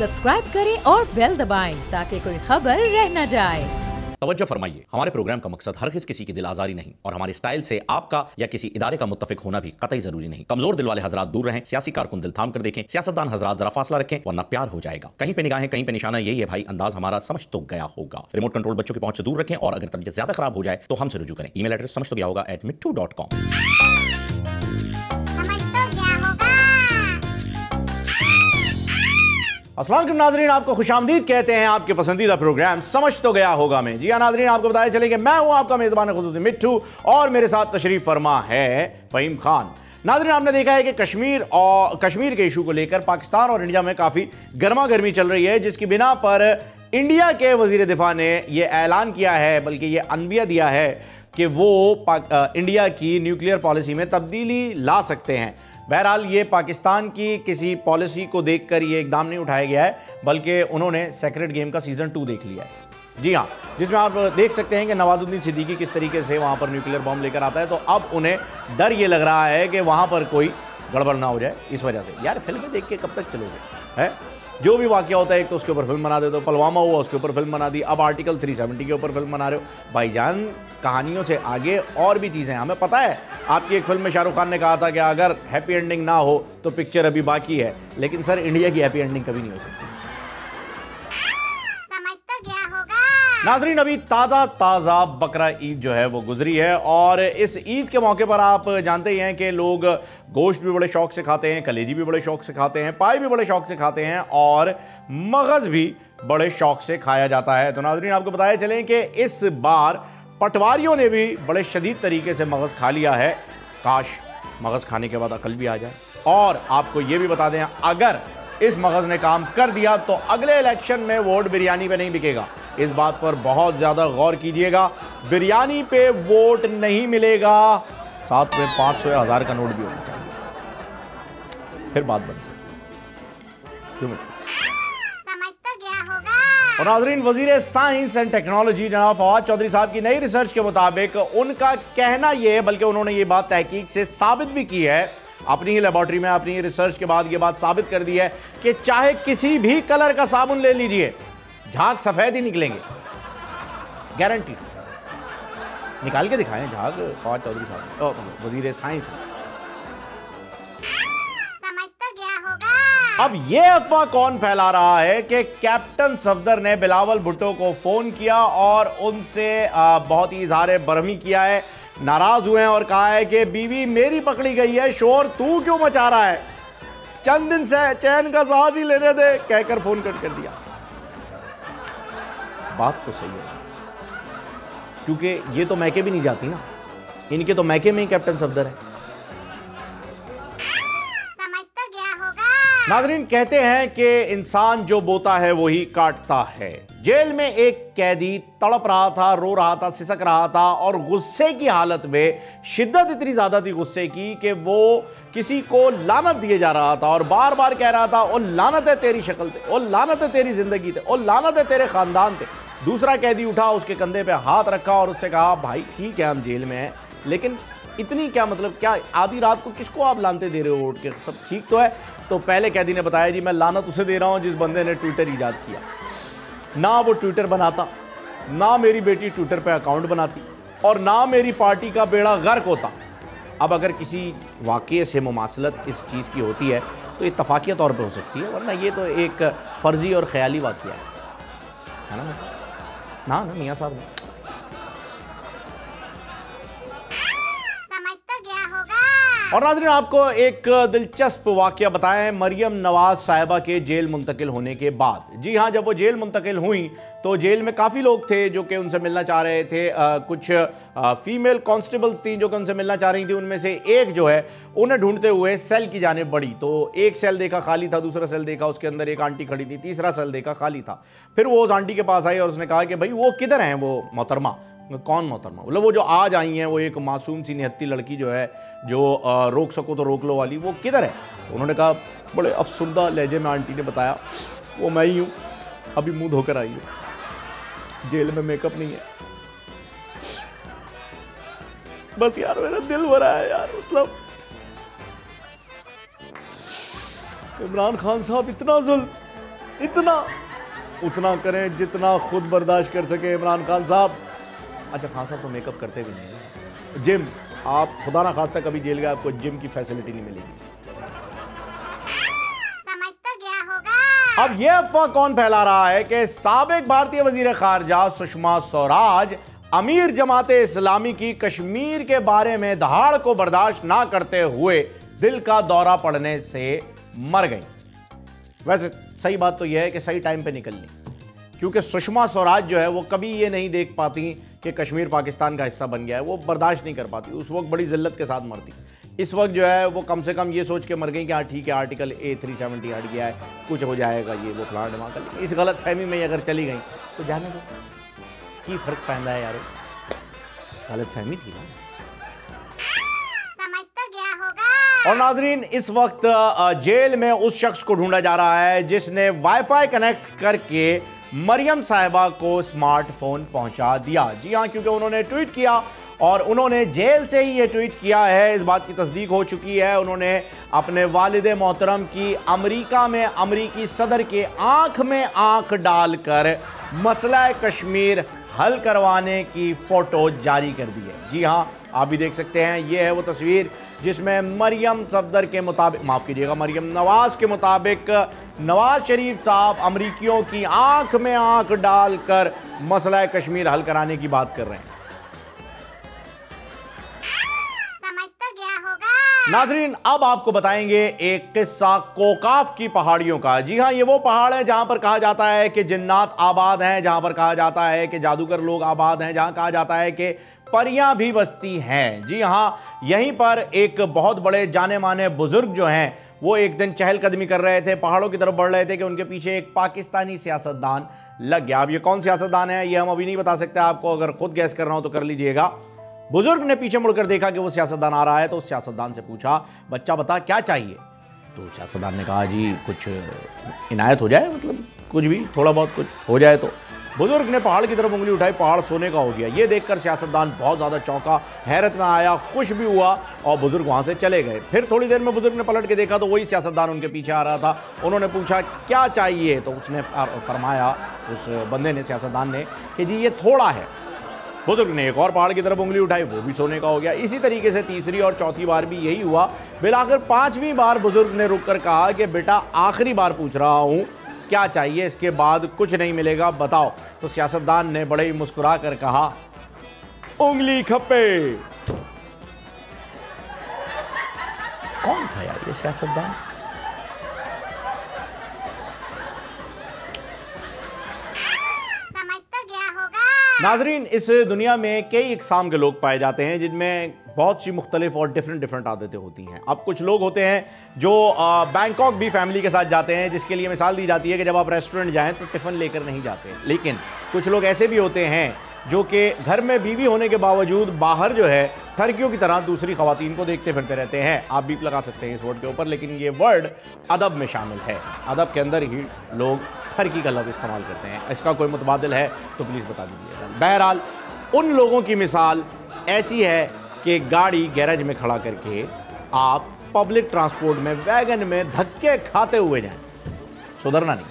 Subscribe करें और bell दबाएं ताकि कोई खबर रह न जाए। तवज्जो फरमाइए, हमारे प्रोग्राम का मकसद हरगिज़ किसी की दिल आजारी नहीं और हमारे स्टाइल से आपका या किसी इदारे का मुत्तफिक होना भी कतई जरूरी नहीं। कमजोर दिल वाले हजरात दूर रहें, सियासी कारकुन दिल थाम कर देखें, सियासतदान हजरात जरा फासला रखें वरना प्यार हो जाएगा। कहीं पे निगाहें कहीं पे निशाना, यही है भाई अंदाज हमारा, समझ तो गया होगा। रिमोट कंट्रोल बच्चों की पहुंच से दूर रखें और अगर तबीयत ज्यादा खराब हो जाए तो हमसे रुजू करें। ईमेल एड्रेस समझ तो गया होगा @mittu.com। अस्सलाम वालेकुम नाज़रीन, आपको खुशामदीद कहते हैं आपके पसंदीदा प्रोग्राम समझ तो गया होगा में। जी हाँ नाज़रीन, आपको बताया चले कि मैं हूं आपका मेज़बान खुसूसी मिट्टू और मेरे साथ तशरीफ फरमा है फ़हीम खान। नाज़रीन, आपने देखा है कि कश्मीर के इशू को लेकर पाकिस्तान और इंडिया में काफ़ी गर्मा गर्मी चल रही है, जिसकी बिना पर इंडिया के वज़ीर दिफा ने यह ऐलान किया है, बल्कि ये अनबिया दिया है कि वो इंडिया की न्यूक्लियर पॉलिसी में तब्दीली ला सकते हैं। बहरहाल ये पाकिस्तान की किसी पॉलिसी को देखकर ये इकदाम नहीं उठाया गया है, बल्कि उन्होंने सेक्रेट गेम का सीज़न 2 देख लिया है। जी हाँ, जिसमें आप देख सकते हैं कि नवाजुद्दीन सिद्दीकी किस तरीके से वहाँ पर न्यूक्लियर बॉम्ब लेकर आता है। तो अब उन्हें डर ये लग रहा है कि वहाँ पर कोई गड़बड़ ना हो जाए। इस वजह से यार फिल्में देख के कब तक चलोगे, है? जो भी वाक़या होता है एक तो उसके ऊपर फिल्म बना देते हो। पुलवामा हुआ उसके ऊपर फिल्म बना दी, अब आर्टिकल 370 के ऊपर फिल्म बना रहे हो। भाईजान, कहानियों से आगे और भी चीज़ें हैं। हमें पता है आपकी एक फिल्म में शाहरुख खान ने कहा था कि अगर हैप्पी एंडिंग ना हो तो पिक्चर अभी बाकी है, लेकिन सर इंडिया की हैप्पी एंडिंग कभी नहीं हो सकती। समझ तो गया होगा। नाज़रीन, अभी ताज़ा बकरा ईद जो है वो गुजरी है और इस ईद के मौके पर आप जानते ही हैं कि लोग गोश्त भी बड़े शौक से खाते हैं, कलेजी भी बड़े शौक से खाते हैं, पाई भी बड़े शौक से खाते हैं और मगज़ भी बड़े शौक से खाया जाता है। तो नाज़रीन, आपको बताया चलें कि इस बार पटवारियों ने भी बड़े शदीद तरीके से मगज़ खा लिया है। काश मगज़ खाने के बाद अकल भी आ जाए। और आपको ये भी बता दें, अगर इस मगज़ ने काम कर दिया तो अगले इलेक्शन में वोट बिरयानी पे नहीं बिकेगा। इस बात पर बहुत ज़्यादा गौर कीजिएगा, बिरयानी पे वोट नहीं मिलेगा, साथ में 500 या 1000 का नोट भी होना चाहिए, फिर बात बन सकती है। समझ तो गया होगा। और नाज़रीन, वज़ीर साइंस एंड टेक्नोलॉजी जनाब फवाद चौधरी साहब की नई रिसर्च के मुताबिक उनका कहना यह है, बल्कि उन्होंने ये बात तहकीक से साबित भी की है अपनी ही लेबॉर्ट्री में, अपनी रिसर्च के बाद ये बात साबित कर दी है कि चाहे किसी भी कलर का साबुन ले लीजिए, झाग सफेद ही निकलेंगे, गारंटी। निकाल के दिखाएं झाग फवाद चौधरी साहब, वज़ीर साइंस। समझ तो गया होगा। अब ये अफवाह कौन फैला रहा है कि कैप्टन सफदर ने बिलावल भुट्टो को फोन किया और उनसे बहुत ही इजहार बरहमी किया है, नाराज हुए हैं और कहा है कि बीवी मेरी पकड़ी गई है, शोर तू क्यों मचा रहा है, चंद दिन से चैन का सांस ही लेने दे, कहकर फोन कट कर दिया। बात तो सही है, क्योंकि ये तो मैके भी नहीं जाती ना, इनके तो मैके में ही कैप्टन सफदर है। समझ तो गया होगा। नाज़रीन, कहते हैं कि इंसान जो बोता है वो ही काटता है। जेल में एक कैदी तड़प रहा था, रो रहा था, सिसक रहा था और गुस्से की हालत में, शिद्दत इतनी ज्यादा थी गुस्से की कि वो किसी को लानत दिए जा रहा था और बार बार कह रहा था, ओ लानत है तेरी शक्ल पे, ओ लानत है तेरी जिंदगी पे, ओ लानत है तेरे खानदान पे। दूसरा कैदी उठा, उसके कंधे पे हाथ रखा और उससे कहा, भाई ठीक है हम जेल में हैं, लेकिन इतनी क्या मतलब, क्या आधी रात को किसको आप लानते दे रहे हो उठ के, सब ठीक तो है? तो पहले कैदी ने बताया, जी मैं लानत उसे दे रहा हूं जिस बंदे ने ट्विटर ईजाद किया। ना वो ट्विटर बनाता, ना मेरी बेटी ट्विटर पे अकाउंट बनाती और ना मेरी पार्टी का बेड़ा गर्क होता। अब अगर किसी वाक़ये से मुमासलत इस चीज़ की होती है तो इत्तफाक़िया तौर पे हो सकती है, वरना ये तो एक फ़र्ज़ी और ख़याली वाक़या है ना? ना मियाँ साहब ने। समझ तो गया होगा। और नाज़रीन, आपको एक दिलचस्प वाक़या बताएं मरियम नवाज साहिबा के जेल मुंतकिल होने के बाद। जी हाँ, जब वो जेल मुंतकिल हुई तो जेल में काफ़ी लोग थे जो कि उनसे मिलना चाह रहे थे। कुछ फीमेल कांस्टेबल्स थी जो कि उनसे मिलना चाह रही थी। उनमें से एक जो है उन्हें ढूंढते हुए सेल की जानिब बढ़ी। तो एक सेल देखा खाली था, दूसरा सेल देखा उसके अंदर एक आंटी खड़ी थी, तीसरा सेल देखा खाली था। फिर वो उस आंटी के पास आई और उसने कहा कि भाई वो किधर हैं वो मोहतरमा? कौन मोहतरमा? मतलब वो जो आज आई हैं, वो एक मासूम सी निहत्ती लड़की जो है, जो रोक सको तो रोक लो वाली, वो किधर है? तो उन्होंने कहा, बड़े अफसुर्दा लहजे में आंटी ने बताया, वो मैं ही हूँ, अभी मुंह धोकर आई हूँ, जेल में मेकअप नहीं है। बस यार मेरा दिल भरा है यार। मतलब इमरान खान साहब इतना जुल्म, इतना उतना करें जितना खुद बर्दाश्त कर सके इमरान खान साहब। अच्छा खान साहब तो मेकअप करते भी नहीं। जिम, आप खुदा ना खास्ता कभी जेल गए आपको जिम की फैसिलिटी नहीं मिलेगी। समझ तो गया होगा। अब यह अफवाह कौन फैला रहा है कि साबिक भारतीय वजीर खारजा सुषमा स्वराज अमीर जमाते इस्लामी की कश्मीर के बारे में दहाड़ को बर्दाश्त ना करते हुए दिल का दौरा पड़ने से मर गई। वैसे सही बात तो यह है कि सही टाइम पे निकलनी, क्योंकि सुषमा स्वराज जो है वो कभी ये नहीं देख पाती कि कश्मीर पाकिस्तान का हिस्सा बन गया है, वो बर्दाश्त नहीं कर पाती। उस वक्त बड़ी जिल्लत के साथ मरती। इस वक्त जो है वो कम से कम ये सोच के मर गई कि हाँ ठीक है आर्टिकल A370 हट गया है, कुछ हो जाएगा, ये वो प्लान दिमाग। इस गलत फहमी में अगर चली गई तो जाने दो, की फर्क पैदा है यार, गलत फहमी थी ना। समझ तो गया होगा। और नाजरीन इस वक्त जेल में उस शख्स को ढूंढा जा रहा है जिसने वाईफाई कनेक्ट करके मरियम साहिबा को स्मार्टफोन पहुंचा दिया। जी हां, क्योंकि उन्होंने ट्वीट किया और उन्होंने जेल से ही ये ट्वीट किया है, इस बात की तस्दीक हो चुकी है। उन्होंने अपने वालिद मोहतरम की अमेरिका में अमेरिकी सदर के आंख में आंख डालकर मसला कश्मीर हल करवाने की फोटो जारी कर दी है। जी हां, आप भी देख सकते हैं, ये है वो तस्वीर जिसमें मरियम सफदर के मुताबिक, माफ कीजिएगा मरियम नवाज के मुताबिक नवाज शरीफ साहब अमरीकियों की आंख में आंख डालकर मसला कश्मीर हल कराने की बात कर रहे हैं। समझ तो गया होगा। नाजरीन अब आपको बताएंगे एक किस्सा कोकाफ की पहाड़ियों का। जी हां, ये वो पहाड़ है जहां पर कहा जाता है कि जिन्नात आबाद हैं, जहां पर कहा जाता है कि जादूगर लोग आबाद हैं, जहां कहा जाता है कि परियां भी बसती हैं। जी हां, यहीं पर एक बहुत बड़े जाने माने बुजुर्ग जो हैं वो एक दिन चहलकदमी कर रहे थे, पहाड़ों की तरफ बढ़ रहे थे कि उनके पीछे एक पाकिस्तानी सियासतदान लग गया। अब ये कौन सियासतदान है ये हम अभी नहीं बता सकते आपको, अगर खुद गैस करना हो तो कर लीजिएगा। बुजुर्ग ने पीछे मुड़कर देखा कि वो सियासतदान आ रहा है, तो उस सियासतदान से पूछा, बच्चा बता क्या चाहिए? तो सियासतदान ने कहा, जी कुछ इनायत हो जाए, मतलब कुछ भी थोड़ा बहुत कुछ हो जाए। तो बुजुर्ग ने पहाड़ की तरफ उंगली उठाई, पहाड़ सोने का हो गया। ये देखकर सियासतदान बहुत ज़्यादा चौंका, हैरत में आया, खुश भी हुआ और बुजुर्ग वहाँ से चले गए। फिर थोड़ी देर में बुजुर्ग ने पलट के देखा तो वही सियासतदान उनके पीछे आ रहा था। उन्होंने पूछा क्या चाहिए? तो उसने फरमाया, उस बंदे ने, सियासतदान ने, कि जी ये थोड़ा है। बुजुर्ग ने एक और पहाड़ की तरफ उंगली उठाई, वो भी सोने का हो गया। इसी तरीके से तीसरी और चौथी बार भी यही हुआ। बिलाखिर पांचवीं बार बुजुर्ग ने रुककर कहा कि बेटा आखिरी बार पूछ रहा हूँ क्या चाहिए, इसके बाद कुछ नहीं मिलेगा, बताओ। तो सियासतदान ने बड़े ही मुस्कुरा कर कहा, उंगली खप्पे। कौन था यार ये सियासतदान? समझ तो गया होगा। नाजरीन इस दुनिया में कई इकसाम के लोग पाए जाते हैं जिनमें बहुत सी मुख्तलिफ और डिफरेंट आदतें होती हैं। अब कुछ लोग होते हैं जो बैंकॉक भी फैमिली के साथ जाते हैं, जिसके लिए मिसाल दी जाती है कि जब आप रेस्टोरेंट जाएं तो टिफ़िन लेकर नहीं जाते। लेकिन कुछ लोग ऐसे भी होते हैं जो कि घर में बीवी होने के बावजूद बाहर जो है ठरकियों की तरह दूसरी खवातीन को देखते फिरते रहते हैं। आप बीप लगा सकते हैं इस वर्ड के ऊपर, लेकिन ये वर्ड अदब में शामिल है। अदब के अंदर ही लोग ठरकी का लफ्ज़ इस्तेमाल करते हैं। इसका कोई मुतबादिल है तो प्लीज़ बता दीजिएगा। बहरहाल उन लोगों की मिसाल ऐसी है कि गाड़ी गैरेज में खड़ा करके आप पब्लिक ट्रांसपोर्ट में वैगन में धक्के खाते हुए जाएं, सुधरना नहीं।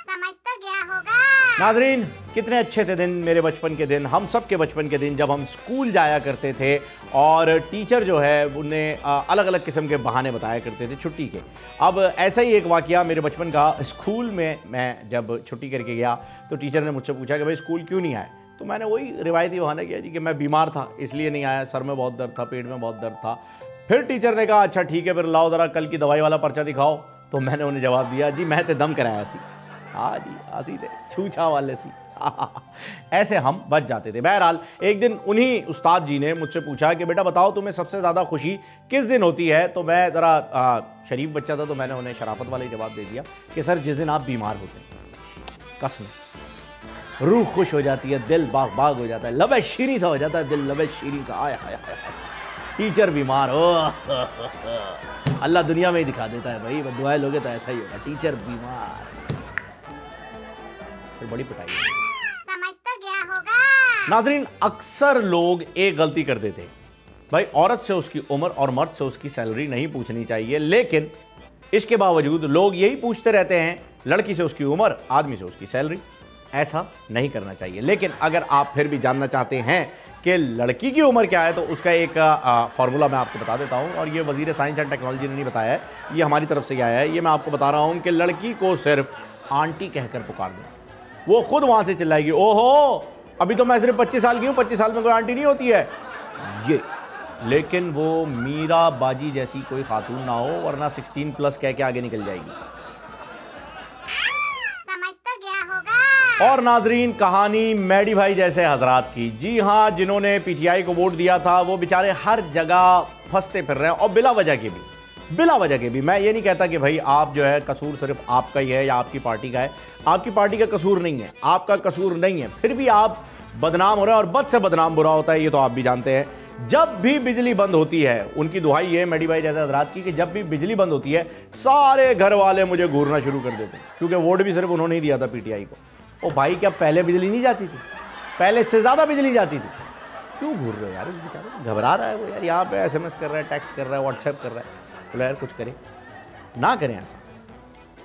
समझ तो गया होगा। नाजरीन कितने अच्छे थे दिन, मेरे बचपन के दिन, हम सब के बचपन के दिन, जब हम स्कूल जाया करते थे और टीचर जो है उन्हें अलग अलग किस्म के बहाने बताया करते थे छुट्टी के। अब ऐसा ही एक वाकया मेरे बचपन का, स्कूल में मैं जब छुट्टी करके गया तो टीचर ने मुझसे पूछा कि भाई स्कूल क्यों नहीं आए? तो मैंने वही रिवायती बहाना किया जी कि मैं बीमार था इसलिए नहीं आया, सर में बहुत दर्द था, पेट में बहुत दर्द था। फिर टीचर ने कहा अच्छा ठीक है, फिर लाओ ज़रा कल की दवाई वाला पर्चा दिखाओ। तो मैंने उन्हें जवाब दिया, जी मैं तो दम कराया सी। हाँ जी आसी थे छूछा वाले सी। ऐसे हम बच जाते थे। बहरहाल एक दिन उन्हीं उस्ताद जी ने मुझसे पूछा कि बेटा बताओ तुम्हें सबसे ज़्यादा खुशी किस दिन होती है? तो मैं ज़रा शरीफ बच्चा था तो मैंने उन्हें शराफत वाले जवाब दे दिया कि सर जिस दिन आप बीमार होते हैं। कसम, रूह खुश हो जाती है, दिल बाग बाग हो जाता है, लबे शीरी सा हो जाता है, दिल लबे शीरी सा। आय हाय हाय, टीचर बीमार हो, अल्लाह दुनिया में ही दिखा देता है भाई, दुआएं लोगे तो ऐसा ही होगा। टीचर बीमार, फिर बड़ी पिटाई। समझ तो गया होगा। नाजरीन अक्सर लोग एक गलती कर देते, भाई औरत से उसकी उम्र और मर्द से उसकी सैलरी नहीं पूछनी चाहिए, लेकिन इसके बावजूद लोग यही पूछते रहते हैं, लड़की से उसकी उम्र, आदमी से उसकी सैलरी। ऐसा नहीं करना चाहिए। लेकिन अगर आप फिर भी जानना चाहते हैं कि लड़की की उम्र क्या है, तो उसका एक फार्मूला मैं आपको बता देता हूं, और ये वजीर साइंस एंड टेक्नोलॉजी ने नहीं बताया है, ये हमारी तरफ से आया है। ये मैं आपको बता रहा हूं कि लड़की को सिर्फ आंटी कहकर पुकार दें, वो खुद वहां से चिल्लाएगी, ओहो अभी तो मैं सिर्फ 25 साल की हूं, 25 साल में कोई आंटी नहीं होती है ये। लेकिन वो मीरा बाजी जैसी कोई खातून ना हो, वरना 16+ कह के आगे निकल जाएगी। समझ तो गया होगा। और नाजरीन, कहानी मैडी भाई जैसे हजरात की। जी हाँ, जिन्होंने पीटीआई को वोट दिया था वो बेचारे हर जगह फंसते फिर रहे हैं, और बिला वजह के भी, बिला वजह के भी। मैं ये नहीं कहता कि भाई आप जो है कसूर सिर्फ आपका ही है या आपकी पार्टी का है, आपकी पार्टी का कसूर नहीं है, आपका कसूर नहीं है, फिर भी आप बदनाम हो रहे हैं, और बद से बदनाम बुरा होता है, ये तो आप भी जानते हैं। जब भी बिजली बंद होती है, उनकी दुहाई है मैडी भाई जैसे हजरात की, कि जब भी बिजली बंद होती है सारे घर वाले मुझे घूरना शुरू कर देते हैं, क्योंकि वोट भी सिर्फ उन्होंने ही दिया था पीटीआई को। ओ भाई, क्या पहले बिजली नहीं जाती थी? पहले से ज़्यादा बिजली जाती थी, क्यों घूर रहे हो यार? बेचारे घबरा रहा है वो यार, यहाँ पे SMS कर रहा है, टेक्स्ट कर रहा है, व्हाट्सएप कर रहा है, बोला यार कुछ करें ना करें ऐसा।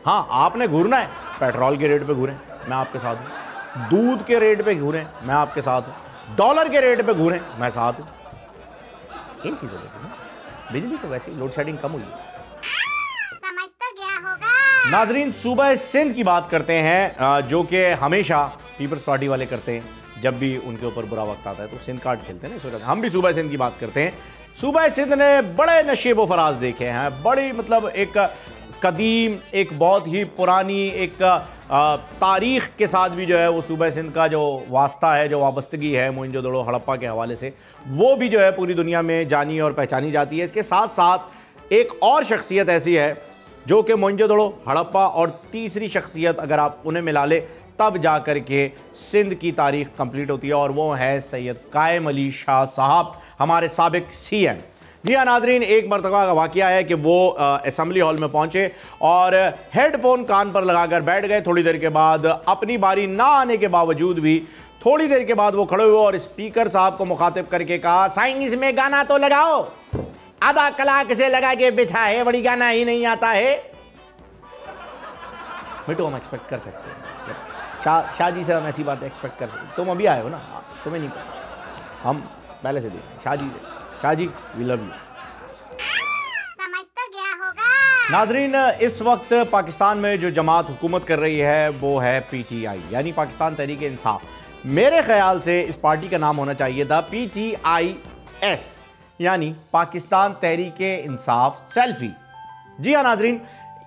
हाँ, आपने घूरना है, पेट्रोल के रेट पे घूरें, मैं आपके साथ हूँ। दूध के रेट पे घूरें, मैं आपके साथ हूँ। डॉलर के रेट पे घूरें, मैं साथ हूँ। इन चीज़ों पे बिजली तो वैसे ही लोड शेडिंग कम हुई है। समझ तो गया होगा। नाजरीन, सूबा सिंध की बात करते हैं, जो कि हमेशा पीपल्स पार्टी वाले करते हैं। जब भी उनके ऊपर बुरा वक्त आता है तो सिंध कार्ड खेलते हैं ना, इस वजह हम भी सूबा सिंध की बात करते हैं। सूबा सिंध ने बड़े नशेब व फराज देखे हैं, बड़ी मतलब एक कदीम, एक बहुत ही पुरानी एक तारीख़ के साथ भी जो है वो सूबा सिंध का जो वास्ता है, जो वाबस्तगी है मोइंजोदड़ो हड़प्पा के हवाले से, वो भी जो है पूरी दुनिया में जानी और पहचानी जाती है। इसके साथ साथ एक और शख्सियत ऐसी है जो कि मोइंजोदड़ो हड़प्पा और तीसरी शख्सियत अगर आप उन्हें मिला ले तब जा कर के सिंध की तारीख़ कंप्लीट होती है, और वो है सैयद कायम अली शाह साहब, हमारे साबिक CM। जी हाँ नाजरीन, एक मरतबा का वाक़या है कि वो असेंबली हॉल में पहुंचे और हेडफोन कान पर लगाकर बैठ गए। थोड़ी देर के बाद अपनी बारी ना आने के बावजूद भी थोड़ी देर के बाद वो खड़े हुए और स्पीकर साहब को मुखातिब करके कहा, साइंस में गाना तो लगाओ, आधा कलाक से लगा के बिठा है, बड़ी गाना ही नहीं आता है। बेटो हम एक्सपेक्ट कर सकते हैं, शाह जी से हम ऐसी बात एक्सपेक्ट कर सकते हैं। तुम अभी आए हो ना, तुम्हें नहीं पता, हम पहले से देखें शाह जी से। Shah ji we love you. समझ तो गया होगा। नाजरीन, इस वक्त पाकिस्तान में जो जमात हुकूमत कर रही है वो है PTI, यानी पाकिस्तान तहरीक इंसाफ। मेरे ख्याल से इस पार्टी का नाम होना चाहिए था PTIS, यानी पाकिस्तान तहरीक इंसाफ सेल्फी। जी हाँ नाजरीन,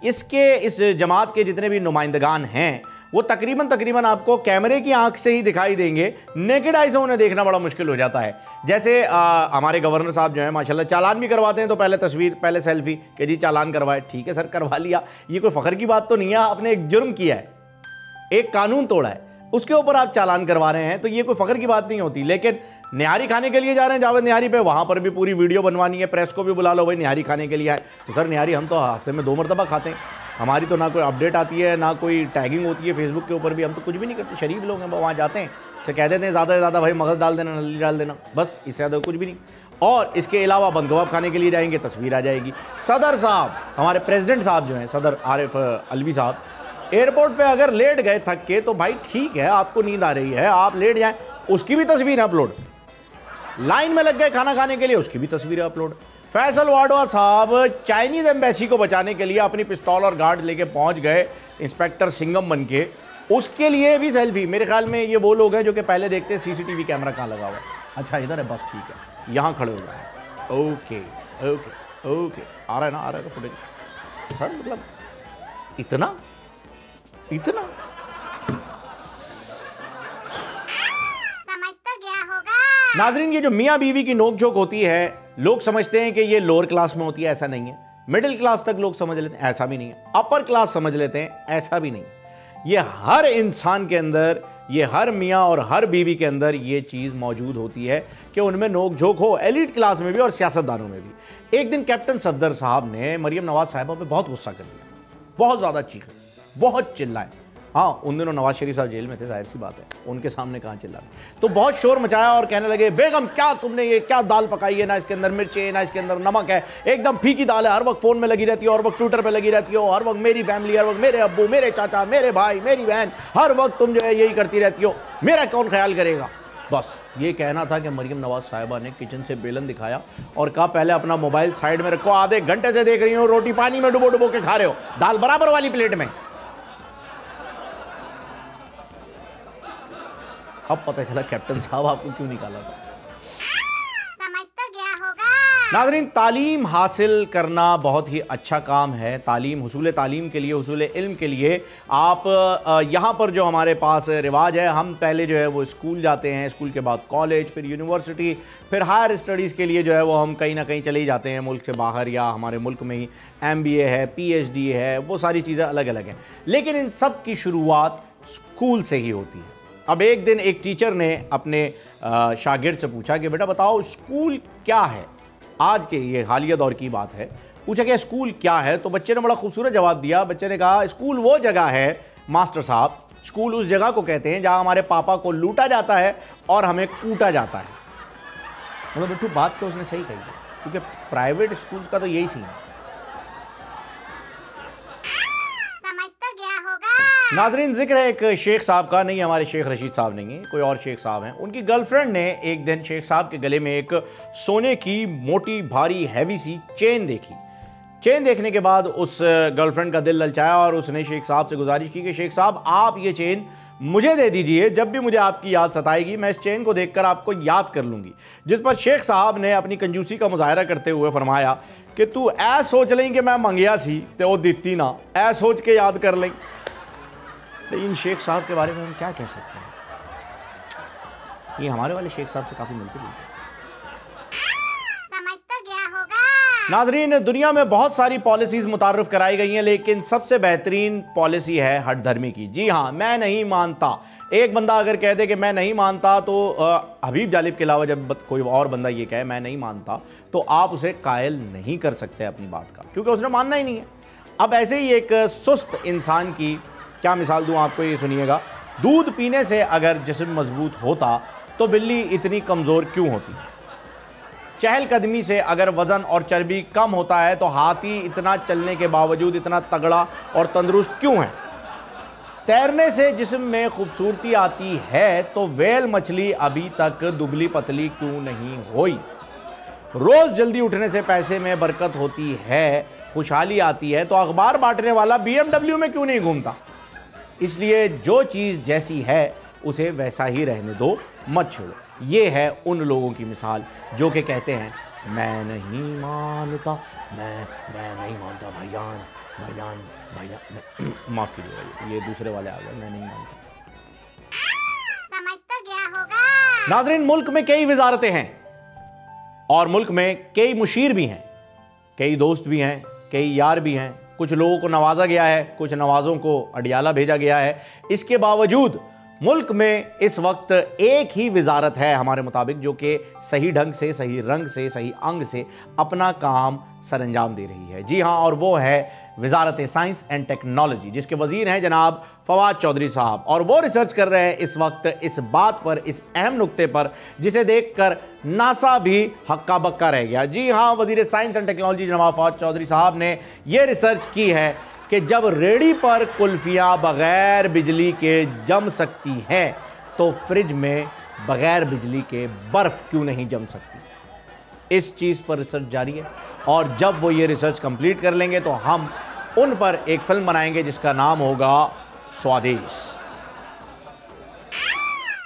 इस जमात के जितने भी नुमाइंदगान हैं वो तकरीबन आपको कैमरे की आंख से ही दिखाई देंगे, नेकेड आई से उन्हें देखना बड़ा मुश्किल हो जाता है। जैसे हमारे गवर्नर साहब जो है माशाल्लाह चालान भी करवाते हैं तो पहले तस्वीर, पहले सेल्फी कि जी चालान करवाए। ठीक है सर, करवा लिया, ये कोई फ़ख्र की बात तो नहीं है, आपने एक जुर्म किया है, एक कानून तोड़ा है, उसके ऊपर आप चालान करवा रहे हैं, तो ये कोई फ़ख्र की बात नहीं होती। लेकिन निहारी खाने के लिए जा रहे हैं जावेद निहारी पे, वहाँ पर भी पूरी वीडियो बनवानी है, प्रेस को भी बुला लो, भाई निहारी खाने के लिए आए। तो सर निहारी हम तो हफ्ते में 2 मरतबा खाते हैं, हमारी तो ना कोई अपडेट आती है, ना कोई टैगिंग होती है फेसबुक के ऊपर भी, हम तो कुछ भी नहीं करते। शरीफ लोग हैं, वहाँ जाते हैं, से कह देते हैं ज़्यादा से ज़्यादा भाई मगज़ डाल देना, नली डाल देना, बस, इससे ज़्यादा कुछ भी नहीं। और इसके अलावा बंद कबाब खाने के लिए जाएंगे, तस्वीर आ जाएगी। सदर साहब, हमारे प्रेसिडेंट साहब जो हैं, सदर आरिफ अलवी साहब, एयरपोर्ट पे अगर लेट गए थक के तो भाई ठीक है, आपको नींद आ रही है, आप लेट जाएं, उसकी भी तस्वीर अपलोड। लाइन में लग गए खाना खाने के लिए, उसकी भी तस्वीर अपलोड। फैसल वाडवा साहब चाइनीज़ एम्बेसी को बचाने के लिए अपनी पिस्तौल और गार्ड लेके पहुंच गए, इंस्पेक्टर सिंगम बन के, उसके लिए भी सेल्फी। मेरे ख्याल में ये वो लोग हैं जो कि पहले देखते हैं CCTV कैमरा कहाँ लगा हुआ है, अच्छा इधर है, बस ठीक है, यहाँ खड़े हो जाए, ओके ओके ओके, आ रहा है ना, आ रहा है फुटेज। सर मतलब इतना इतना समझ तो गया होगा। नाजरीन, ये जो मियाँ बीवी की नोकझोंक होती है, लोग समझते हैं कि ये लोअर क्लास में होती है, ऐसा नहीं है। मिडिल क्लास तक लोग समझ लेते हैं, ऐसा भी नहीं है। अपर क्लास समझ लेते हैं, ऐसा भी नहीं। ये हर इंसान के अंदर, ये हर मियाँ और हर बीवी के अंदर ये चीज़ मौजूद होती है कि उनमें नोकझोंक हो, एलिट क्लास में भी और सियासतदानों में भी। एक दिन कैप्टन सफदर साहब ने मरियम नवाज साहिबा पे बहुत गुस्सा कर दिया, बहुत ज़्यादा चीखे, बहुत चिल्लाए, हाँ, उन दिनों नवाज शरीफ साहब जेल में थे, जाहिर सी बात है, उनके सामने कहाँ चिल्ला। तो बहुत शोर मचाया और कहने लगे, बेगम क्या तुमने ये क्या दाल पकाई है, ना इसके अंदर मिर्च है ना इसके अंदर नमक है, एकदम फीकी दाल है, हर वक्त फ़ोन में लगी रहती है, हर वक्त ट्विटर पे लगी रहती हो, हर वक्त मेरी फैमिली, हर वक्त मेरे अब्बू, मेरे चाचा, मेरे भाई, मेरी बहन, हर वक्त तुम जो है यही करती रहती हो, मेरा कौन ख्याल करेगा। बस ये कहना था कि मरियम नवाज साहिबा ने किचन से बेलन दिखाया और कहा, पहले अपना मोबाइल साइड में रखो, आधे घंटे से देख रही हो, रोटी पानी में डुबो डुबो के खा रहे हो, दाल बराबर वाली प्लेट में। अब पता चला कैप्टन साहब आपको क्यों निकाला था। समझ तो गया होगा। नाज़रीन, तालीम हासिल करना बहुत ही अच्छा काम है। तालीम, हुसूल तालीम के लिए, हुसूल इल्म के लिए आप यहाँ पर जो हमारे पास रिवाज है, हम पहले जो है वो स्कूल जाते हैं, स्कूल के बाद कॉलेज, फिर यूनिवर्सिटी, फिर हायर स्टडीज़ के लिए जो है वो हम कहीं ना कहीं चले ही जाते हैं मुल्क से बाहर, या हमारे मुल्क में ही MBA है, PhD है, वो सारी चीज़ें अलग अलग हैं। लेकिन इन सब की शुरुआत स्कूल से ही होती है। अब एक दिन एक टीचर ने अपने शागिर्द से पूछा कि बेटा बताओ स्कूल क्या है। आज के ये हालिया दौर की बात है। पूछा कि स्कूल क्या है, तो बच्चे ने बड़ा खूबसूरत जवाब दिया। बच्चे ने कहा, स्कूल वो जगह है मास्टर साहब, स्कूल उस जगह को कहते हैं जहां हमारे पापा को लूटा जाता है और हमें कूटा जाता है। मतलब बिट्टू बात तो उसने सही कही है, क्योंकि प्राइवेट स्कूल्स का तो यही सीन है। नाजरीन, जिक्र है एक शेख साहब का, नहीं हमारे शेख रशीद साहब नहीं है, कोई और शेख साहब हैं। उनकी गर्लफ्रेंड ने एक दिन शेख साहब के गले में एक सोने की मोटी भारी हैवी सी चेन देखी। चेन देखने के बाद उस गर्लफ्रेंड का दिल ललचाया और उसने शेख साहब से गुजारिश की कि शेख साहब आप ये चेन मुझे दे दीजिए, जब भी मुझे आपकी याद सताएगी मैं इस चेन को देखकर आपको याद कर लूँगी। जिस पर शेख साहब ने अपनी कंजूसी का मुजाहरा करते हुए फरमाया कि तू ऐ सोच लें कि मैं मंगिया सी तो वो दित्ती ना, ऐ सोच के याद कर लें। लेकिन शेख साहब के बारे में हम क्या कह सकते हैं, ये हमारे वाले शेख साहब से काफ़ी मिलते जुलते हैं। समझ तो गया होगा। नाजरीन, दुनिया में बहुत सारी पॉलिसीज़ मुतारफ़ कराई गई हैं, लेकिन सबसे बेहतरीन पॉलिसी है हट धर्मी की। जी हाँ, मैं नहीं मानता। एक बंदा अगर कह दे कि मैं नहीं मानता, तो हबीब जालिब के अलावा जब कोई और बंदा ये कहे मैं नहीं मानता, तो आप उसे कायल नहीं कर सकते अपनी बात का, क्योंकि उसने मानना ही नहीं है। अब ऐसे ही एक सुस्त इंसान की क्या मिसाल दूं आपको, ये सुनिएगा। दूध पीने से अगर जिस्म मजबूत होता तो बिल्ली इतनी कमज़ोर क्यों होती? चहलकदमी से अगर वज़न और चर्बी कम होता है तो हाथी इतना चलने के बावजूद इतना तगड़ा और तंदुरुस्त क्यों है? तैरने से जिस्म में खूबसूरती आती है तो व्हेल मछली अभी तक दुबली पतली क्यों नहीं हुई? रोज़ जल्दी उठने से पैसे में बरकत होती है, खुशहाली आती है, तो अखबार बांटने वाला BMW में क्यों नहीं घूमता? इसलिए जो चीज़ जैसी है उसे वैसा ही रहने दो, मत छेड़ो। ये है उन लोगों की मिसाल जो कि कहते हैं मैं नहीं मानता, मैं नहीं मानता भाईजान, भाईजान, भाईजान। माफ़ कीजिएगा, ये दूसरे वाले आ गए, मैं नहीं मानता। समझ तो गया होगा। नाजरीन, मुल्क में कई वजारतें हैं और मुल्क में कई मुशीर भी हैं, कई दोस्त भी हैं, कई यार भी हैं। कुछ लोगों को नवाजा गया है, कुछ नवाजों को अडियाला भेजा गया है। इसके बावजूद मुल्क में इस वक्त एक ही वजारत है हमारे मुताबिक जो कि सही ढंग से, सही रंग से, सही अंग से अपना काम सरअंजाम दे रही है। जी हाँ, और वो है वजारत साइंस एंड टेक्नोलॉजी, जिसके वजीर हैं जनाब फवाद चौधरी साहब। और वो रिसर्च कर रहे हैं इस वक्त इस बात पर, इस अहम नुक्ते पर जिसे देखकर नासा भी हक्का बक्का रह गया। जी हाँ, वजीर साइंस एंड टेक्नोलॉजी जनाब फवाद चौधरी साहब ने ये रिसर्च की है कि जब रेडी पर कुल्फियाँ बग़ैर बिजली के जम सकती हैं तो फ्रिज में बग़ैर बिजली के बर्फ़ क्यों नहीं जम सकती। इस चीज़ पर रिसर्च जारी है और जब वो ये रिसर्च कंप्लीट कर लेंगे तो हम उन पर एक फिल्म बनाएंगे जिसका नाम होगा स्वदेश।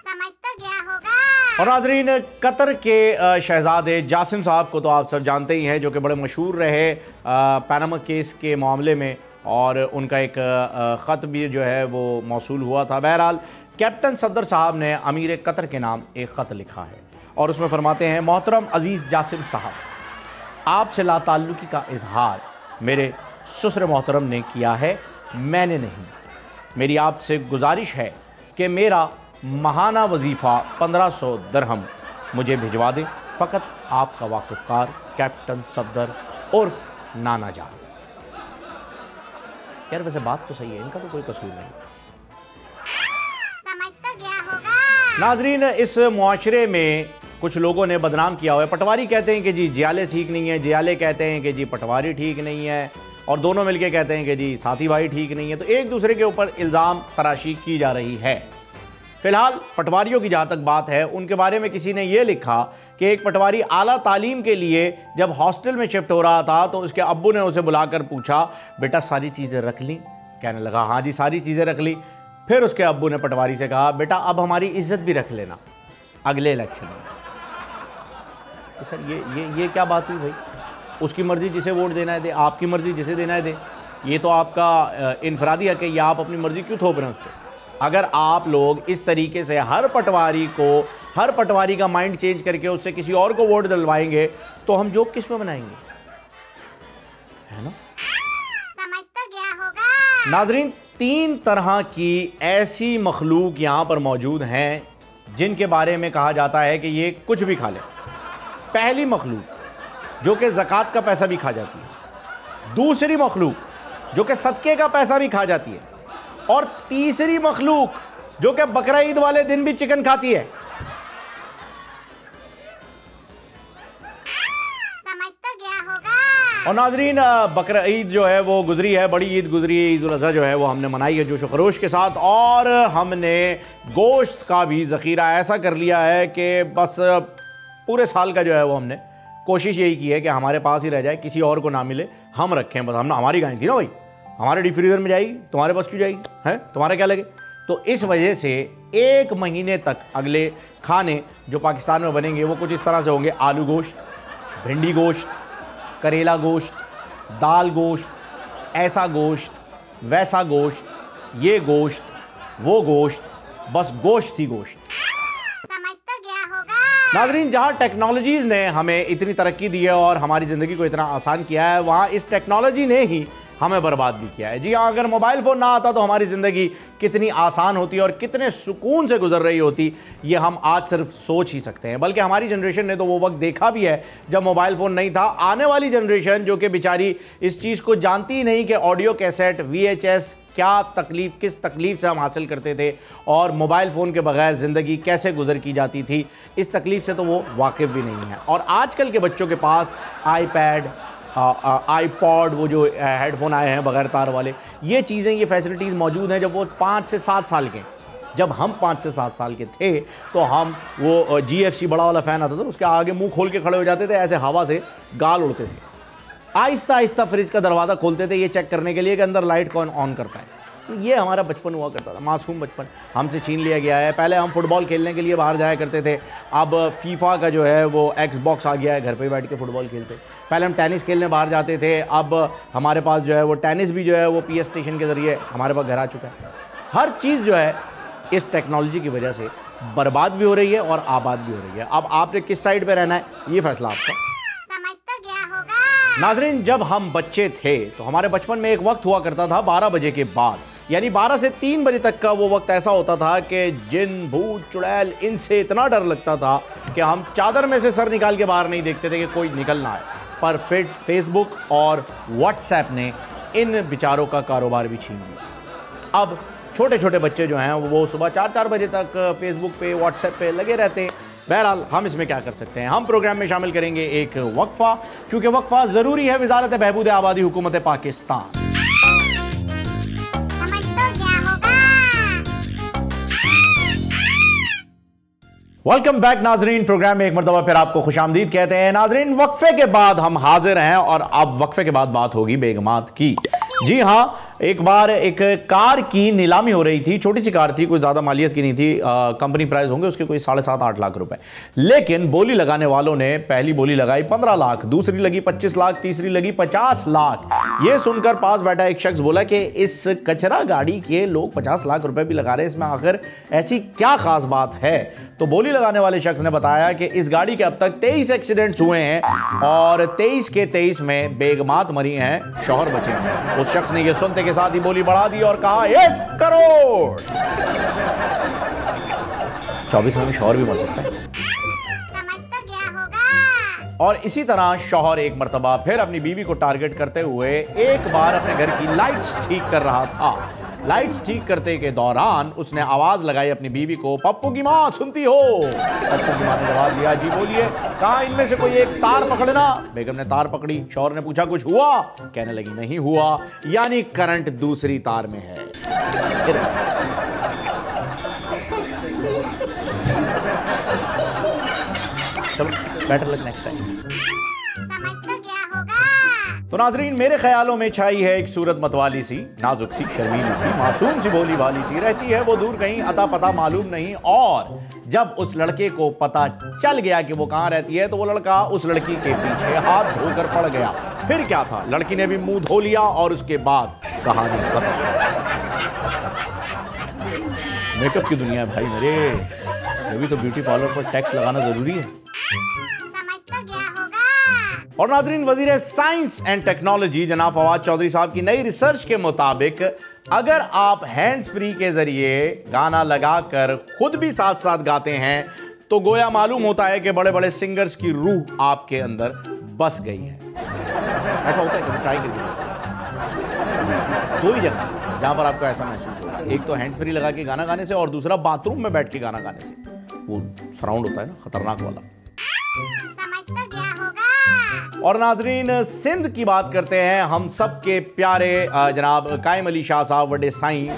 समझ तो गया होगा। और नाज़रीन, कतर के शहजादे जासिम साहब को तो आप सब जानते ही हैं, जो कि बड़े मशहूर रहे पैनामा केस के मामले में, और उनका एक ख़त भी जो है वो मौसूल हुआ था। बहरहाल कैप्टन सफदर साहब ने अमीर कतर के नाम एक ख़त लिखा है और उसमें फरमाते हैं, मोहतरम अज़ीज़ जासिम साहब, आपसे लाताल्लुकी का इजहार मेरे ससुर मोहतरम ने किया है, मैंने नहीं। मेरी आपसे गुजारिश है कि मेरा माहाना वजीफ़ा 1500 दरहम मुझे भिजवा दें। फ़कत आपका वाकिफ़कार कैप्टन सफदर उर्फ नाना जान। यार वैसे बात तो सही है, इनका तो कोई कसूर नहीं। नाजरीन, इस मुआशरे में कुछ लोगों ने बदनाम किया हुआ है। पटवारी कहते हैं कि जी जियाले ठीक नहीं है, जियाले कहते हैं कि जी पटवारी ठीक नहीं है, और दोनों मिलके कहते हैं कि जी साथी भाई ठीक नहीं है। तो एक दूसरे के ऊपर इल्ज़ाम तराशी की जा रही है। फिलहाल पटवारियों की जहाँ तक बात है, उनके बारे में किसी ने ये लिखा कि एक पटवारी आला तालीम के लिए जब हॉस्टल में शिफ्ट हो रहा था तो उसके अब्बू ने उसे बुलाकर पूछा, बेटा सारी चीज़ें रख ली? कहने लगा हाँ जी सारी चीज़ें रख ली। फिर उसके अब्बू ने पटवारी से कहा, बेटा अब हमारी इज्जत भी रख लेना अगले इलेक्शन में। तो सर ये क्या बात हुई भाई? उसकी मर्ज़ी जिसे वोट देना है दे, आपकी मर्ज़ी जिसे देना है दे। ये तो आपका इनफरादी हक है, या आप अपनी मर्ज़ी क्यों थोप रहे हैं उस पर? अगर आप लोग इस तरीके से हर पटवारी का माइंड चेंज करके उससे किसी और को वोट दिलवाएंगे तो हम जोक किस में बनाएंगे, है ना? समझ तो गया होगा। नाजरीन, 3 तरह की ऐसी मखलूक यहाँ पर मौजूद हैं जिनके बारे में कहा जाता है कि ये कुछ भी खा ले। पहली मखलूक जो कि ज़कात का पैसा भी खा जाती है, दूसरी मखलूक जो कि सदके का पैसा भी खा जाती है, और तीसरी मखलूक जो कि बकरा ईद वाले दिन भी चिकन खाती है। समझ तो गया होगा। और नाजरीन, बकरा ईद जो है वो गुजरी है, बड़ी ईद गुजरी है, ईद उल अज़हा जो है वो हमने मनाई है जोश व खरोश के साथ, और हमने गोश्त का भी ज़ख़ीरा ऐसा कर लिया है कि बस पूरे साल का जो है वो हमने कोशिश यही की है कि हमारे पास ही रह जाए, किसी और को ना मिले, हम रखें बस। हमारी गाय थी ना भाई, हमारे डीप फ्रीजर में जाएगी, तुम्हारे पास क्यों जाएगी, है तुम्हारा क्या लगे? तो इस वजह से 1 महीने तक अगले खाने जो पाकिस्तान में बनेंगे वो कुछ इस तरह से होंगे: आलू गोश्त, भिंडी गोश्त, करेला गोश्त, दाल गोश्त, ऐसा गोश्त, वैसा गोश्त, ये गोश्त, वो गोश्त, बस गोश्त ही गोश्त। समझ तो गया होगा। नाजरीन, जहाँ टेक्नोलॉजीज़ ने हमें इतनी तरक्की दी है और हमारी ज़िंदगी को इतना आसान किया है, वहाँ इस टेक्नोलॉजी ने ही हमें बर्बाद भी किया है। जी हाँ, अगर मोबाइल फ़ोन ना आता तो हमारी ज़िंदगी कितनी आसान होती और कितने सुकून से गुजर रही होती, ये हम आज सिर्फ सोच ही सकते हैं। बल्कि हमारी जनरेशन ने तो वो वक्त देखा भी है जब मोबाइल फ़ोन नहीं था। आने वाली जनरेशन जो कि बेचारी इस चीज़ को जानती ही नहीं कि ऑडियो कैसेट, VHS क्या तकलीफ़, किस तकलीफ़ से हम हासिल करते थे और मोबाइल फ़ोन के बगैर ज़िंदगी कैसे गुजर की जाती थी, इस तकलीफ़ से तो वो वाकिफ़ भी नहीं है। और आजकल के बच्चों के पास iPad, iPod, वो जो हेडफोन आए हैं बगैर तार वाले, ये चीज़ें, ये फैसिलिटीज़ मौजूद हैं जब वो 5 से 7 साल के। जब हम 5 से 7 साल के थे तो हम वो GFC बड़ा वाला फ़ैन आता था, उसके आगे मुंह खोल के खड़े हो जाते थे, ऐसे हवा से गाल उड़ते थे। आहिस्ता आहिस्ता फ्रिज का दरवाज़ा खोलते थे ये चेक करने के लिए कि अंदर लाइट कौन ऑन करता है। तो ये हमारा बचपन हुआ करता था, मासूम बचपन हमसे छीन लिया गया है। पहले हम फुटबॉल खेलने के लिए बाहर जाया करते थे, अब फीफा का जो है वो Xbox आ गया है, घर पे बैठ के फुटबॉल खेलते। पहले हम टेनिस खेलने बाहर जाते थे, अब हमारे पास जो है वो टेनिस भी जो है वो PS स्टेशन के ज़रिए हमारे पास घर आ चुका है। हर चीज़ जो है इस टेक्नोलॉजी की वजह से बर्बाद भी हो रही है और आबाद भी हो रही है। अब आपने किस साइड पर रहना है, ये फैसला आपका। समझ तो गया होगा। नाज़रीन, जब हम बच्चे थे तो हमारे बचपन में एक वक्त हुआ करता था 12 बजे के बाद, यानी 12 से 3 बजे तक का वो वक्त ऐसा होता था कि जिन, भूत, चुड़ैल, इनसे इतना डर लगता था कि हम चादर में से सर निकाल के बाहर नहीं देखते थे कि कोई निकलना है। पर फिर फेसबुक और व्हाट्सएप ने इन बेचारों का कारोबार भी छीन लिया। अब छोटे छोटे बच्चे जो हैं वो सुबह 4-4 बजे तक फेसबुक पे, व्हाट्सएप पे लगे रहते हैं। बहरहाल हम इसमें क्या कर सकते हैं, हम प्रोग्राम में शामिल करेंगे एक वक्फा, क्योंकि वक्फा ज़रूरी है वज़ारत बहबूद आबादी हुकूमत पाकिस्तान। समझ तो गया होगा। वेलकम बैक नाजरीन, प्रोग्राम में एक मरतबा फिर आपको खुशामदीद कहते हैं। नाजरीन, वक्फे के बाद हम हाजिर हैं और अब वक्फे के बाद बात होगी बेगमात की। जी हाँ, एक बार एक कार की नीलामी हो रही थी, छोटी सी कार थी, कोई ज़्यादा मालियत की नहीं थी, कंपनी प्राइस होंगे उसके कोई 7.5-8 लाख रुपए। लेकिन बोली लगाने वालों ने पहली बोली लगाई 15 लाख, दूसरी लगी 25 लाख, तीसरी लगी 50 लाख। ये सुनकर पास बैठा एक शख्स बोला कि इस कचरा गाड़ी के लोग 50 लाख रुपए भी लगा रहे हैं, इसमें आखिर ऐसी क्या खास बात है? तो बोली लगाने वाले शख्स ने बताया कि इस गाड़ी के अब तक 23 एक्सीडेंट्स हुए हैं और 23 के 23 में बेगमात मरी हैं, शौहर बचे हैं। उस शख्स ने यह सुनते के साथ ही बोली बढ़ा दी और कहा 1 करोड़। 24 में शौहर भी मर सकता है। समझ तो गया होगा। और इसी तरह शौहर एक मर्तबा फिर अपनी बीवी को टारगेट करते हुए एक बार अपने घर की लाइट्स ठीक कर रहा था। लाइट्स ठीक करते के दौरान उसने आवाज लगाई अपनी बीवी को, पप्पू की माँ सुनती हो? पप्पू की माँ ने जवाब दिया, जी बोलिए। कहा, इनमें से कोई एक तार पकड़ना। बेगम ने तार पकड़ी। शौहर ने पूछा, कुछ हुआ? कहने लगी, नहीं हुआ, यानी करंट दूसरी तार में है। चलो बेटर लक नेक्स्ट टाइम। समझ तो गया होगा। तो नाजरीन, मेरे ख्यालों में छाई है एक सूरत मतवाली सी, नाजुक सी, शर्मीली सी, मासूम सी भोली भाली सी। रहती है वो दूर कहीं, अता पता मालूम नहीं। और जब उस लड़के को पता चल गया कि वो कहां रहती है, तो वो लड़का उस लड़की के पीछे हाथ धोकर पड़ गया। फिर क्या था, लड़की ने भी मुंह धो लिया और उसके बाद कहानी खत्म। मेकअप की दुनिया है भाई मेरे, अभी तो ब्यूटी पार्लर पर टैक्स लगाना जरूरी है। समझ तो गया होगा। और नाजरीन, वजीर साइंस एंड टेक्नोलॉजी जनाब फवाद चौधरी साहब की नई रिसर्च के मुताबिक अगर आप हैंड्स फ्री के जरिए गाना लगाकर खुद भी साथ साथ गाते हैं तो गोया मालूम होता है कि बड़े बड़े सिंगर्स की रूह आपके अंदर बस गई है। ऐसा होता है, कभी ट्राई करिए। दो ही जगह जहां पर आपको ऐसा महसूस होगा, एक तो हैंड्स फ्री लगा के गाना गाने से और दूसरा बाथरूम में बैठ के गाना गाने से। वो सराउंड होता है ना, खतरनाक वाला। समझ तो गया होगा। और नाजरीन, सिंध की बात करते हैं। हम सब के प्यारे जनाब कायम अली शाह साहब वड्डे साईं,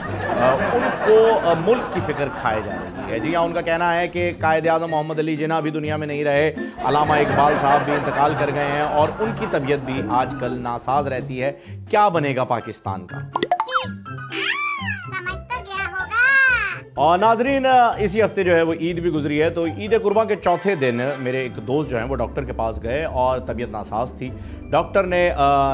उनको मुल्क की फिक्र खाए जा रही है। जी हाँ, उनका कहना है कि कायद आज़म मोहम्मद अली जिन्ना भी दुनिया में नहीं रहे, अल्लामा इकबाल साहब भी इंतकाल कर गए हैं और उनकी तबीयत भी आजकल नासाज रहती है। क्या बनेगा पाकिस्तान का? समझ तो गया होगा। और नाजरीन, इसी हफ्ते जो है वो ईद भी गुजरी है। तो ईद कुर्बा के चौथे दिन मेरे एक दोस्त जो हैं वो डॉक्टर के पास गए और तबीयत नासाज थी। डॉक्टर ने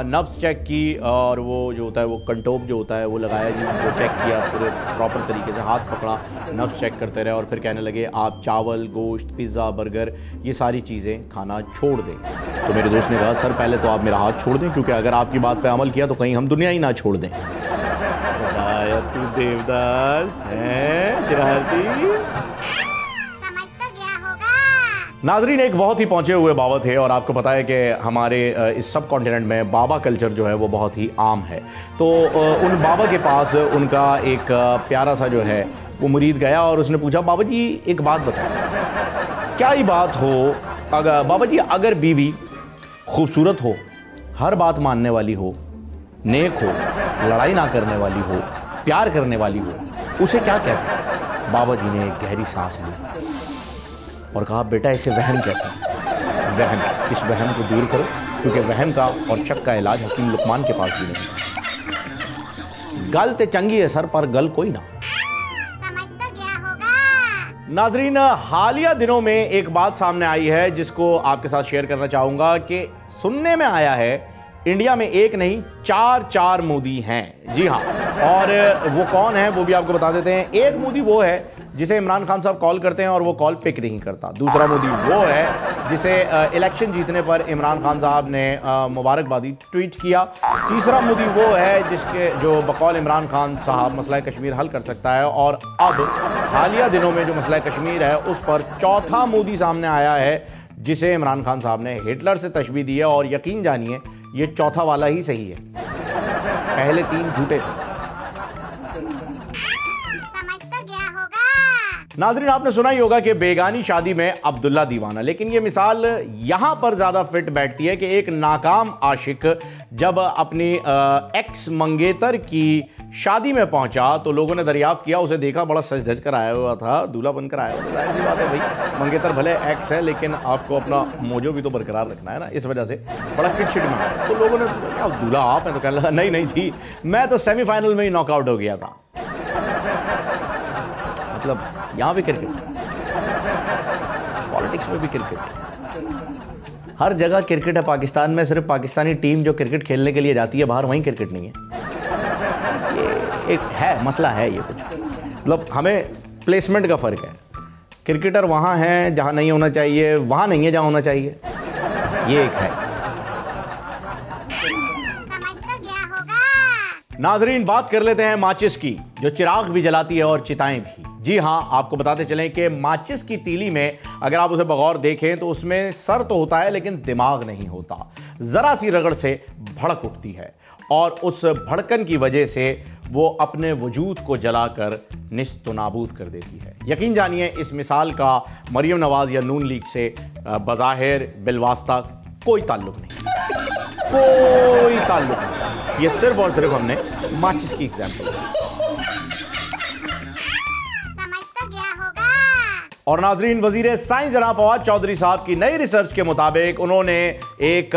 नब्ज चेक की और वो जो होता है वो कंटोप जो होता है वो लगाया जी, वो चेक किया पूरे प्रॉपर तरीके से, हाथ पकड़ा, नब्ज चेक करते रहे और फिर कहने लगे आप चावल, गोश्त, पिज़्ज़ा, बर्गर ये सारी चीज़ें खाना छोड़ दें। तो मेरे दोस्त ने कहा, सर पहले तो आप मेरा हाथ छोड़ दें, क्योंकि अगर आपकी बात पर अमल किया तो कहीं हम दुनिया ही ना छोड़ दें। तू देवदास है शरारती। समझ तो गया होगा। नाजरीन, एक बहुत ही पहुंचे हुए बाबा थे और आपको पता है कि हमारे इस सब कॉन्टिनेंट में बाबा कल्चर जो है वो बहुत ही आम है। तो उन बाबा के पास उनका एक प्यारा सा जो है वो मुरीद गया और उसने पूछा, बाबा जी एक बात बताएं, क्या ही बात हो अगर बाबा जी अगर बीवी खूबसूरत हो, हर बात मानने वाली हो, नेक हो, लड़ाई ना करने वाली हो, प्यार करने वाली हो, उसे क्या कहते हैं? बाबा जी ने एक गहरी सांस ली और कहा, बेटा इसे वहम कहते हैं। वहम, इस वहम को दूर करो, क्योंकि वहम का और शक का इलाज हकीम लुकमान के पास भी नहीं था। गल ते चंगी है सर, पर गल कोई ना। समझ तो गया होगा। नाजरीन, हालिया दिनों में एक बात सामने आई है जिसको आपके साथ शेयर करना चाहूंगा कि सुनने में आया है इंडिया में एक नहीं 4 मोदी हैं। जी हाँ, और वो कौन है वो भी आपको बता देते हैं। एक मोदी वो है जिसे इमरान खान साहब कॉल करते हैं और वो कॉल पिक नहीं करता। दूसरा मोदी वो है जिसे इलेक्शन जीतने पर इमरान खान साहब ने मुबारकबादी ट्वीट किया। तीसरा मोदी वो है जिसके जो बकौल इमरान खान साहब मसला कश्मीर हल कर सकता है। और अब हालिया दिनों में जो मसला कश्मीर है उस पर चौथा मोदी सामने आया है जिसे इमरान खान साहब ने हिटलर से तशबीह दी है। और यकीन जानिए ये चौथा वाला ही सही है, पहले 3 झूठे थे। समझ तो गया होगा। नाज़रीन, आपने सुना ही होगा कि बेगानी शादी में अब्दुल्ला दीवाना, लेकिन ये मिसाल यहां पर ज्यादा फिट बैठती है कि एक नाकाम आशिक जब अपनी एक्स मंगेतर की शादी में पहुंचा तो लोगों ने दरियाफ्त किया, उसे देखा बड़ा सज धज कर आया हुआ था, दूल्हा बनकर आया हुआ था। जाहिर सी बात है भाई, मंगेतर भले एक्स है लेकिन आपको अपना मोजो भी तो बरकरार रखना है ना, इस वजह से बड़ा किटशिट में। तो लोगों ने पूछा क्या दूल्हा आप हैं? तो कहने लगा नहीं जी, मैं तो सेमीफाइनल में ही नॉकआउट हो गया था। मतलब यहाँ भी क्रिकेट, पॉलिटिक्स में भी क्रिकेट, हर जगह क्रिकेट है। पाकिस्तान में सिर्फ पाकिस्तानी टीम जो क्रिकेट खेलने के लिए जाती है बाहर, वहीं क्रिकेट नहीं है। ये एक है मसला है ये कुछ, मतलब हमें प्लेसमेंट का फ़र्क है। क्रिकेटर वहाँ हैं जहाँ नहीं होना चाहिए, वहाँ नहीं है जहाँ होना चाहिए, ये एक है। समझ तो गया होगा। नाजरीन, बात कर लेते हैं माचिस की, जो चिराग भी जलाती है और चिताएं भी। जी हाँ, आपको बताते चलें कि माचिस की तीली में अगर आप उसे बगौर देखें तो उसमें सर तो होता है लेकिन दिमाग नहीं होता। जरा सी रगड़ से भड़क उठती है और उस भड़कन की वजह से वो अपने वजूद को जलाकर निस्त नाबूद कर देती है। यकीन जानिए इस मिसाल का मरियम नवाज या नून लीग से बज़ाहिर बिलवास्ता कोई ताल्लुक नहीं, कोई ताल्लुक नहीं। ये सिर्फ और सिर्फ हमने माचिस की एग्जाम्पल दी। समझ तो गया होगा। और नाजरीन, वजीर साइंस जनाब फवाद चौधरी साहब की नई रिसर्च के मुताबिक उन्होंने एक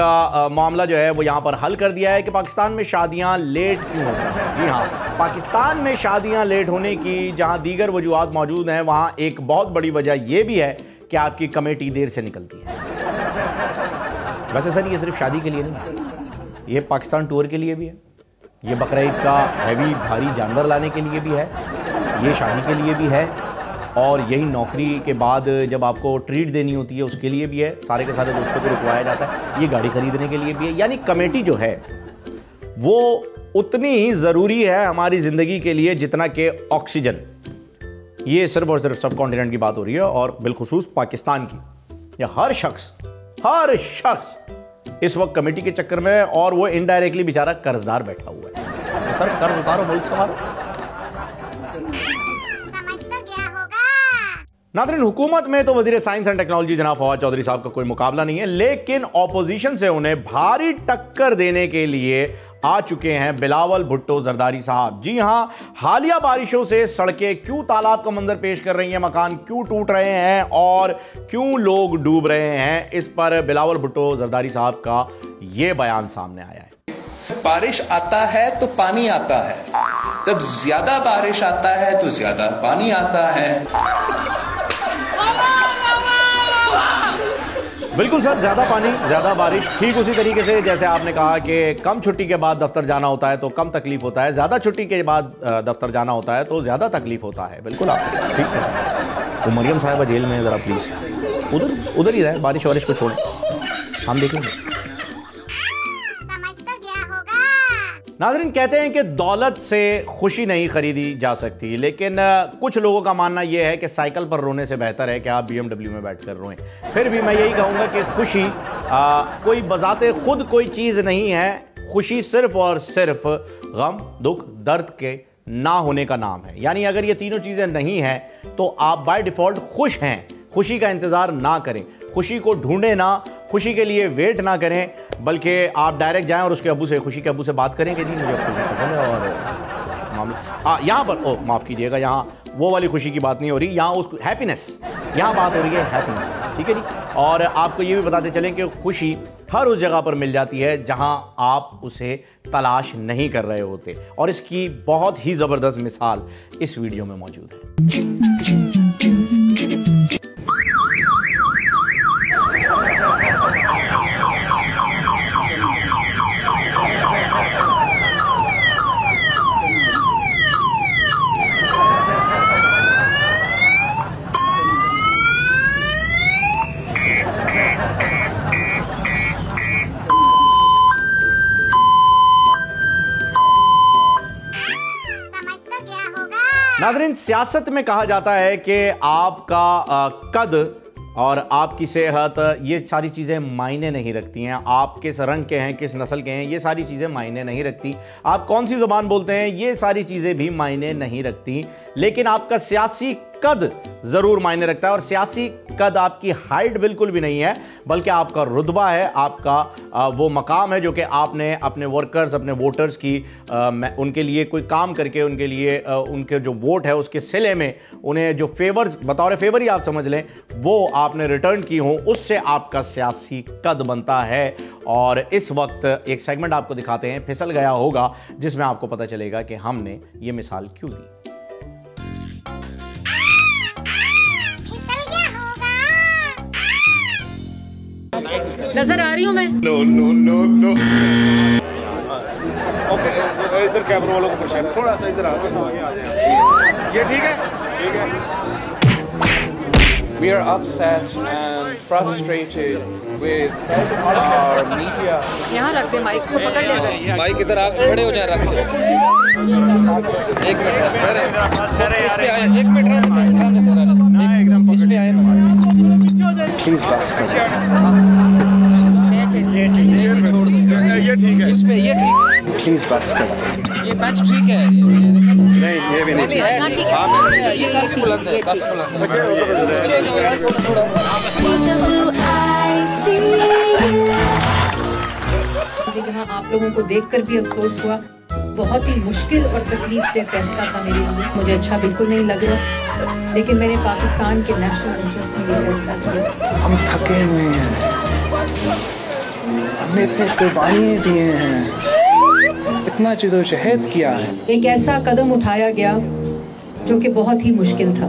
मामला जो है वो यहाँ पर हल कर दिया है कि पाकिस्तान में शादियाँ लेट क्यों होती हैं। जी हाँ, पाकिस्तान में शादियाँ लेट होने की जहाँ दीगर वजूहात मौजूद हैं, वहाँ एक बहुत बड़ी वजह यह भी है कि आपकी कमेटी देर से निकलती है। वैसे सर ये सिर्फ शादी के लिए नहीं है, ये पाकिस्तान टूर के लिए भी है, ये बकरा ईद का हैवी भारी जानवर लाने के लिए भी है, ये शादी के लिए भी है, और यही नौकरी के बाद जब आपको ट्रीट देनी होती है उसके लिए भी है, सारे के सारे दोस्तों को रुकवाया जाता है, ये गाड़ी खरीदने के लिए भी है। यानी कमेटी जो है वो उतनी ही ज़रूरी है हमारी ज़िंदगी के लिए जितना कि ऑक्सीजन। ये सिर्फ और सिर्फ सब कॉन्टिनेंट की बात हो रही है और बिलखुसूस पाकिस्तान की। या हर शख्स इस वक्त कमेटी के चक्कर में, और वो इनडायरेक्टली बेचारा कर्जदार बैठा हुआ है। तो सर कर्ज उतारो, मुल्क संवारो। समझ तो गया होगा। नाज़रीन, हुकूमत में तो वज़ीर साइंस एंड टेक्नोलॉजी जनाब फवाद चौधरी साहब का कोई मुकाबला नहीं है, लेकिन ऑपोजिशन से उन्हें भारी टक्कर देने के लिए आ चुके हैं बिलावल भुट्टो जरदारी साहब। जी हां, हालिया बारिशों से सड़कें क्यों तालाब का मंजर पेश कर रही हैं, मकान क्यों टूट रहे हैं और क्यों लोग डूब रहे हैं, इस पर बिलावल भुट्टो जरदारी साहब का यह बयान सामने आया है। बारिश आता है तो पानी आता है, जब ज्यादा बारिश आता है तो ज्यादा पानी आता है। बिल्कुल सर, ज्यादा पानी ज्यादा बारिश, ठीक उसी तरीके से जैसे आपने कहा कि कम छुट्टी के बाद दफ्तर जाना होता है तो कम तकलीफ होता है, ज्यादा छुट्टी के बाद दफ्तर जाना होता है तो ज्यादा तकलीफ होता है। बिल्कुल आप ठीक है। वो मरियम साहिबा जेल में, जरा प्लीज उधर ही रहे, बारिश वारिश को छोड़ें, हम देख लेंगे। समझ तो गया होगा। नाज़रीन, कहते हैं कि दौलत से खुशी नहीं खरीदी जा सकती, लेकिन कुछ लोगों का मानना यह है कि साइकिल पर रोने से बेहतर है कि आप BMW में बैठकर रोएं। फिर भी मैं यही कहूँगा कि खुशी कोई बजाते खुद कोई चीज़ नहीं है। खुशी सिर्फ और सिर्फ गम, दुख, दर्द के ना होने का नाम है। यानी अगर ये तीनों चीज़ें नहीं हैं तो आप बाय डिफ़ॉल्ट खुश हैं। खुशी का इंतज़ार ना करें, खुशी को ढूंढें ना, खुशी के लिए वेट ना करें, बल्कि आप डायरेक्ट जाएं और उसके अब्बू से, खुशी के अब्बू से बात करें कि जी मुझे खुशी पसंद है। और मामला यहाँ पर माफ़ कीजिएगा, यहाँ वो वाली खुशी की बात नहीं हो रही, यहाँ उस हैप्पीनेस, यहाँ बात हो रही है हैप्पीनेस, ठीक है जी। और आपको ये भी बताते चलें कि खुशी हर उस जगह पर मिल जाती है जहाँ आप उसे तलाश नहीं कर रहे होते, और इसकी बहुत ही ज़बरदस्त मिसाल इस वीडियो में मौजूद है। नाज़रीन, सियासत में कहा जाता है कि आपका कद और आपकी सेहत, ये सारी चीज़ें मायने नहीं रखती हैं। आप किस रंग के हैं, किस नस्ल के हैं, ये सारी चीज़ें मायने नहीं रखती। आप कौन सी ज़ुबान बोलते हैं, ये सारी चीज़ें भी मायने नहीं रखती। लेकिन आपका सियासी कद ज़रूर मायने रखता है, और सियासी कद आपकी हाइट बिल्कुल भी नहीं है, बल्कि आपका रुतबा है, आपका वो मकाम है जो कि आपने अपने वर्कर्स, अपने वोटर्स की उनके लिए कोई काम करके, उनके लिए उनके जो वोट है उसके सिले में उन्हें जो फेवर्स, बतौर फेवर ही आप समझ लें, वो आपने रिटर्न की हों, उससे आपका सियासी कद बनता है। और इस वक्त एक सेगमेंट आपको दिखाते हैं, फिसल गया होगा, जिसमें आपको पता चलेगा कि हमने ये मिसाल क्यों दी। नजर आ रही हूँ मैं? No no no no. Okay, इधर कैमरा वालों को पुश, थोड़ा सा इधर आ जाए। ये ठीक है, ठीक है। We are upset and frustrated with our media. यहाँ रख दे माइक को, पकड़ ले अगर। माइक इधर आप खड़े हो जाए, रख दो। एक मिनट इस पे आए, एक मिनट इस पे आए ना। Please बस करो। ये ठीक है, इस पे ये ठीक, Please बस करो। ये मैच ठीक है। नहीं ये भी नहीं नहीं है, ये काफी बुलंद है, काफी बुलंद है। थोड़ा मुझे यहाँ आप लोगों को देखकर भी अफसोस हुआ। बहुत ही मुश्किल और तकलीफ दे फैसला था मेरे लिए। मुझे अच्छा बिल्कुल नहीं लग रहा, लेकिन मैंने पाकिस्तान के नेशनल इंटरेस्ट में ये फैसला किया। हम थके हुए हैं, हमने इतने कुर्बानियाँ दिए हैं, इतना जिदोजहद किया है। एक ऐसा कदम उठाया गया जो कि बहुत ही मुश्किल था।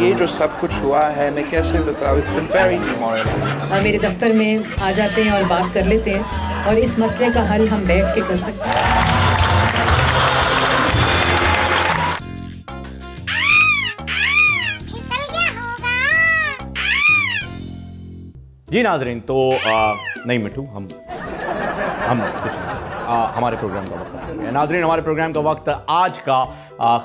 ये जो सब कुछ हुआ है मैं कैसे बताऊँ, it's been very demoralizing। मेरे दफ्तर में आ जाते हैं और बात कर लेते हैं, और इस मसले का हल हम बैठ के कर सकते हैं। फिसल गया होगा। जी नाजरीन, तो नहीं मिठू, हम कुछ नहीं, हमारे प्रोग्राम का वक्त खत्म हो गया। नाजरीन, हमारे प्रोग्राम का वक्त आज का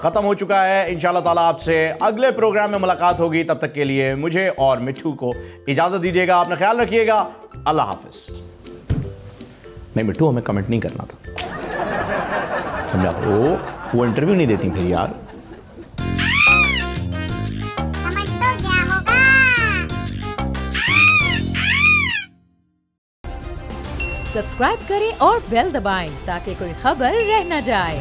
ख़त्म हो चुका है। इंशाल्लाह ताला आपसे अगले प्रोग्राम में मुलाकात होगी। तब तक के लिए मुझे और मिठू को इजाज़त दीजिएगा। अपना ख्याल रखिएगा। अल्लाह हाफिज़। नहीं मिठू, हमें कमेंट नहीं करना था, समझा? वो इंटरव्यू नहीं देती फिर यार। समझ तो गया होगा। सब्सक्राइब करें और बेल दबाएं ताकि कोई खबर रह न जाए।